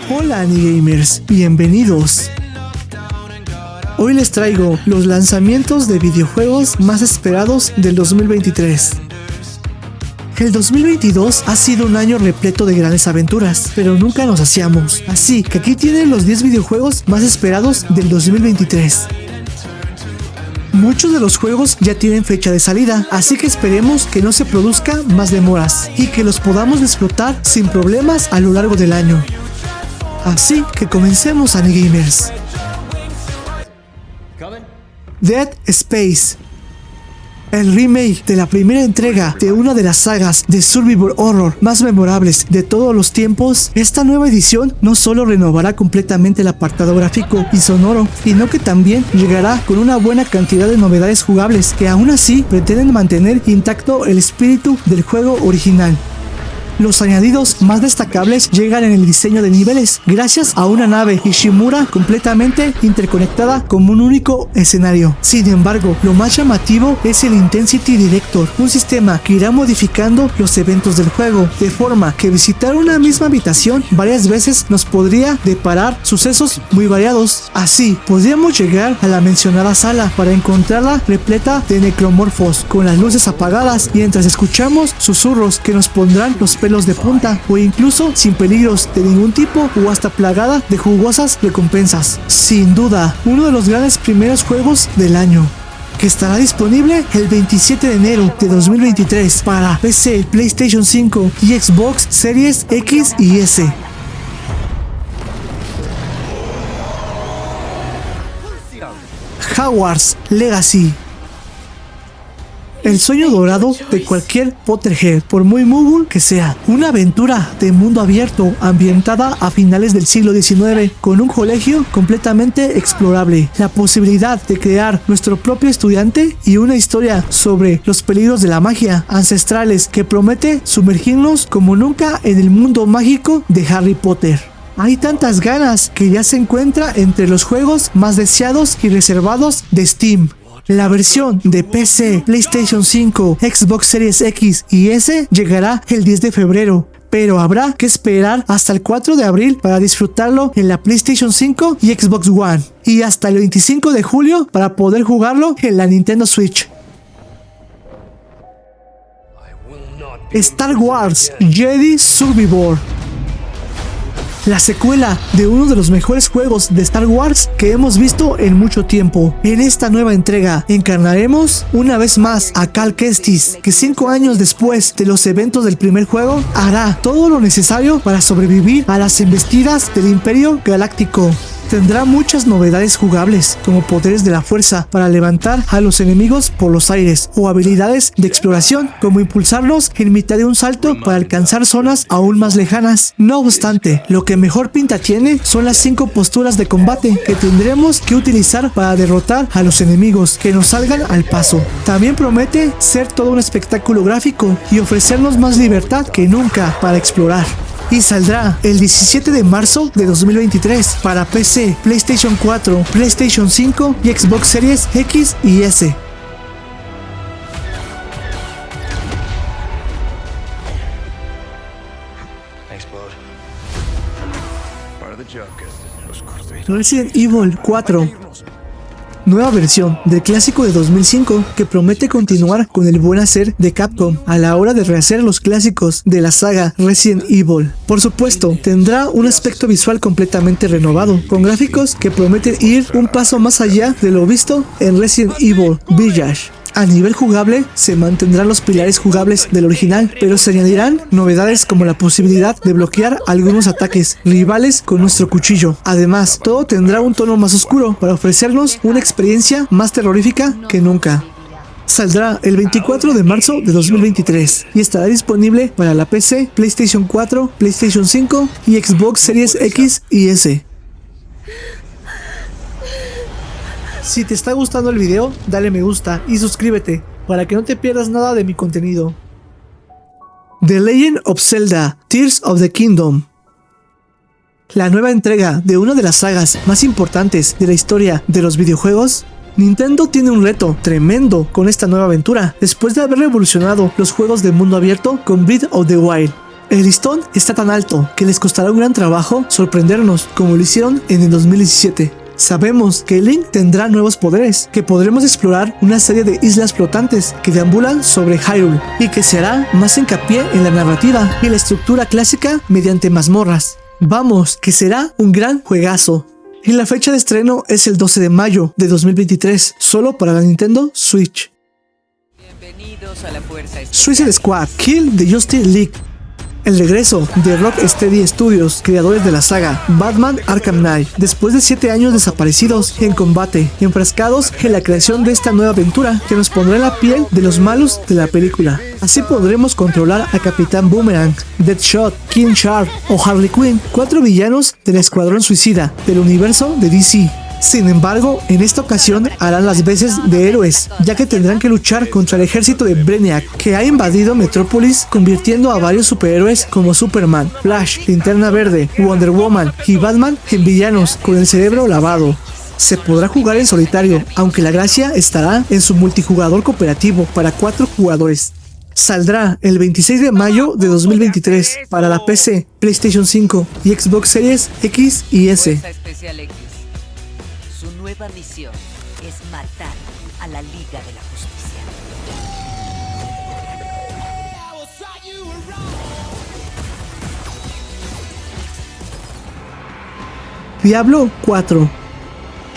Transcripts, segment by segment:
Hola Anigamers, bienvenidos. Hoy les traigo los lanzamientos de videojuegos más esperados del 2023. El 2022 ha sido un año repleto de grandes aventuras, pero nunca nos saciamos. Así que aquí tienen los 10 videojuegos más esperados del 2023. Muchos de los juegos ya tienen fecha de salida, así que esperemos que no se produzca más demoras y que los podamos disfrutar sin problemas a lo largo del año. Así que comencemos, Anigamers. Dead Space, el remake de la primera entrega de una de las sagas de survival horror más memorables de todos los tiempos. Esta nueva edición no solo renovará completamente el apartado gráfico y sonoro, sino que también llegará con una buena cantidad de novedades jugables que aún así pretenden mantener intacto el espíritu del juego original. Los añadidos más destacables llegan en el diseño de niveles, gracias a una nave Ishimura completamente interconectada como un único escenario. Sin embargo, lo más llamativo es el Intensity Director, un sistema que irá modificando los eventos del juego, de forma que visitar una misma habitación varias veces nos podría deparar sucesos muy variados. Así, podríamos llegar a la mencionada sala para encontrarla repleta de necromorfos, con las luces apagadas, mientras escuchamos susurros que nos pondrán los pelos de punta, o incluso sin peligros de ningún tipo o hasta plagada de jugosas recompensas. Sin duda, uno de los grandes primeros juegos del año, que estará disponible el 27 de enero de 2023 para PC, PlayStation 5 y Xbox Series X y S. Hogwarts Legacy, el sueño dorado de cualquier Potterhead, por muy mogul que sea. Una aventura de mundo abierto ambientada a finales del siglo XIX, con un colegio completamente explorable, la posibilidad de crear nuestro propio estudiante y una historia sobre los peligros de la magia ancestrales que promete sumergirnos como nunca en el mundo mágico de Harry Potter. Hay tantas ganas que ya se encuentra entre los juegos más deseados y reservados de Steam. La versión de PC, PlayStation 5, Xbox Series X y S llegará el 10 de febrero, pero habrá que esperar hasta el 4 de abril para disfrutarlo en la PlayStation 5 y Xbox One, y hasta el 25 de julio para poder jugarlo en la Nintendo Switch. Star Wars Jedi Survivor, la secuela de uno de los mejores juegos de Star Wars que hemos visto en mucho tiempo. En esta nueva entrega encarnaremos una vez más a Cal Kestis, que 5 años después de los eventos del primer juego hará todo lo necesario para sobrevivir a las embestidas del Imperio Galáctico. Tendrá muchas novedades jugables, como poderes de la fuerza para levantar a los enemigos por los aires, o habilidades de exploración, como impulsarlos en mitad de un salto para alcanzar zonas aún más lejanas. No obstante, lo que mejor pinta tiene son las 5 posturas de combate que tendremos que utilizar para derrotar a los enemigos que nos salgan al paso. También promete ser todo un espectáculo gráfico y ofrecernos más libertad que nunca para explorar. Y saldrá el 17 de marzo de 2023 para PC, PlayStation 4, PlayStation 5 y Xbox Series X y S. Resident Evil 4, nueva versión del clásico de 2005 que promete continuar con el buen hacer de Capcom a la hora de rehacer los clásicos de la saga Resident Evil. Por supuesto, tendrá un aspecto visual completamente renovado, con gráficos que prometen ir un paso más allá de lo visto en Resident Evil Village. A nivel jugable, se mantendrán los pilares jugables del original, pero se añadirán novedades como la posibilidad de bloquear algunos ataques rivales con nuestro cuchillo. Además, todo tendrá un tono más oscuro para ofrecernos una experiencia más terrorífica que nunca. Saldrá el 24 de marzo de 2023 y estará disponible para la PC, PlayStation 4, PlayStation 5 y Xbox Series X y S. Si te está gustando el video, dale me gusta y suscríbete para que no te pierdas nada de mi contenido. The Legend of Zelda Tears of the Kingdom, la nueva entrega de una de las sagas más importantes de la historia de los videojuegos. Nintendo tiene un reto tremendo con esta nueva aventura, después de haber revolucionado los juegos de mundo abierto con Breath of the Wild. El listón está tan alto que les costará un gran trabajo sorprendernos como lo hicieron en el 2017. Sabemos que Link tendrá nuevos poderes, que podremos explorar una serie de islas flotantes que deambulan sobre Hyrule y que se hará más hincapié en la narrativa y la estructura clásica mediante mazmorras. Vamos, que será un gran juegazo. Y la fecha de estreno es el 12 de mayo de 2023, solo para la Nintendo Switch. Bienvenidos a la Fuerza Especial. Suicide Squad Kill the Justice League. El regreso de Rocksteady Studios, creadores de la saga Batman Arkham Knight, después de 7 años desaparecidos en combate, enfrascados en la creación de esta nueva aventura que nos pondrá en la piel de los malos de la película. Así podremos controlar a Capitán Boomerang, Deadshot, King Shark o Harley Quinn, 4 villanos del Escuadrón Suicida del universo de DC. Sin embargo, en esta ocasión harán las veces de héroes, ya que tendrán que luchar contra el ejército de Brainiac, que ha invadido Metrópolis, convirtiendo a varios superhéroes como Superman, Flash, Linterna Verde, Wonder Woman y Batman en villanos con el cerebro lavado. Se podrá jugar en solitario, aunque la gracia estará en su multijugador cooperativo para 4 jugadores. Saldrá el 26 de mayo de 2023 para la PC, PlayStation 5 y Xbox Series X y S. Fuerza Especial X. Su nueva misión es matar a la Liga de la Justicia. Diablo 4.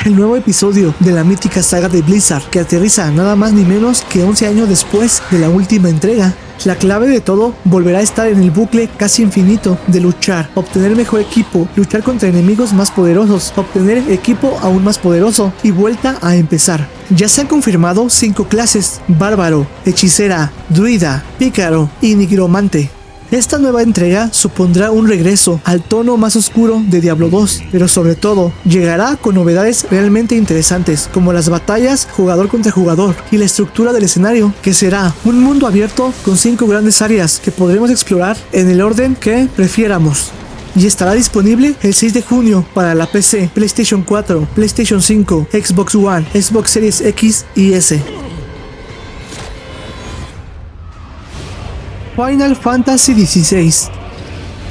El nuevo episodio de la mítica saga de Blizzard, que aterriza nada más ni menos que 11 años después de la última entrega. La clave de todo volverá a estar en el bucle casi infinito de luchar, obtener mejor equipo, luchar contra enemigos más poderosos, obtener equipo aún más poderoso y vuelta a empezar. Ya se han confirmado 5 clases: Bárbaro, Hechicera, Druida, Pícaro y Nigromante. Esta nueva entrega supondrá un regreso al tono más oscuro de Diablo 2, pero sobre todo llegará con novedades realmente interesantes, como las batallas jugador contra jugador y la estructura del escenario, que será un mundo abierto con 5 grandes áreas que podremos explorar en el orden que prefiéramos. Y estará disponible el 6 de junio para la PC, PlayStation 4, PlayStation 5, Xbox One, Xbox Series X y S. Final Fantasy XVI.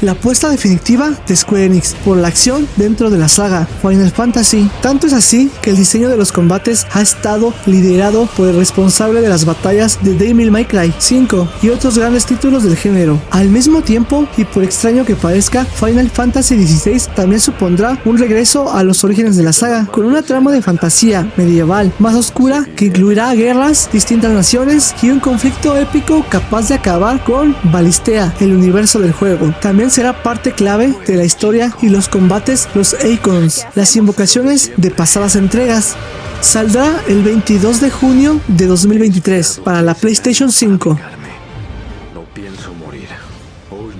La apuesta definitiva de Square Enix por la acción dentro de la saga Final Fantasy. Tanto es así que el diseño de los combates ha estado liderado por el responsable de las batallas de Devil May Cry 5 y otros grandes títulos del género. Al mismo tiempo, y por extraño que parezca, Final Fantasy XVI también supondrá un regreso a los orígenes de la saga, con una trama de fantasía medieval más oscura que incluirá guerras, distintas naciones y un conflicto épico capaz de acabar con Balistea, el universo del juego. También será parte clave de la historia y los combates, los Icons, las invocaciones de pasadas entregas. Saldrá el 22 de junio de 2023 para la PlayStation 5. No pienso morir. Hoy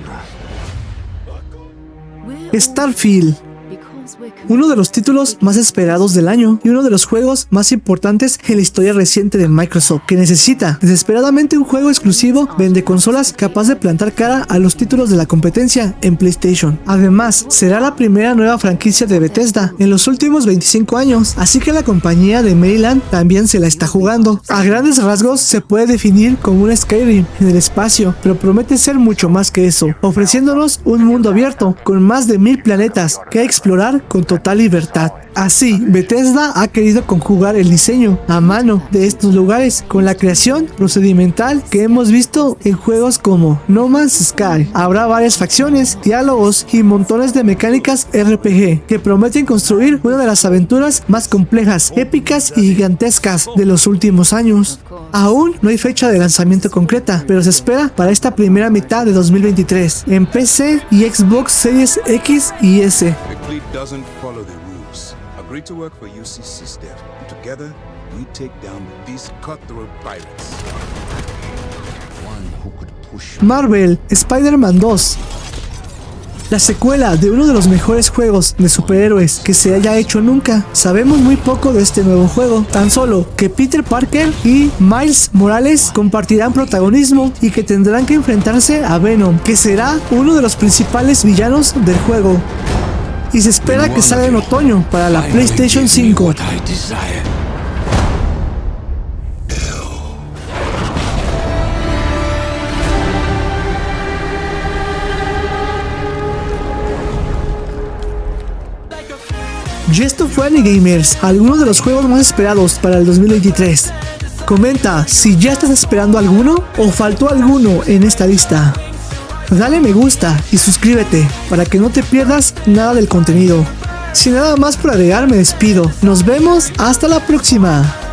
no. Starfield. Uno de los títulos más esperados del año y uno de los juegos más importantes en la historia reciente de Microsoft, que necesita desesperadamente un juego exclusivo vende consolas capaz de plantar cara a los títulos de la competencia en PlayStation. Además, será la primera nueva franquicia de Bethesda en los últimos 25 años, así que la compañía de Maryland también se la está jugando. A grandes rasgos se puede definir como un Skyrim en el espacio, pero promete ser mucho más que eso, ofreciéndonos un mundo abierto con más de 1000 planetas que explorar con total libertad. Así, Bethesda ha querido conjugar el diseño a mano de estos lugares con la creación procedimental que hemos visto en juegos como No Man's Sky. Habrá varias facciones, diálogos y montones de mecánicas RPG que prometen construir una de las aventuras más complejas, épicas y gigantescas de los últimos años. Aún no hay fecha de lanzamiento concreta, pero se espera para esta primera mitad de 2023 en PC y Xbox Series X y S. The clique doesn't follow the rules. Agree to work for UC System. Together, we take down these cutthroat pirates. One who could push. Marvel Spider-Man 2. La secuela de uno de los mejores juegos de superhéroes que se haya hecho nunca. Sabemos muy poco de este nuevo juego, tan solo que Peter Parker y Miles Morales compartirán protagonismo y que tendrán que enfrentarse a Venom, que será uno de los principales villanos del juego. Y se espera que salga en otoño para la PlayStation 5. Y esto fue Anigamers, algunos de los juegos más esperados para el 2023. Comenta si ya estás esperando alguno o faltó alguno en esta lista. Dale me gusta y suscríbete para que no te pierdas nada del contenido. Sin nada más por agregar, me despido. Nos vemos hasta la próxima.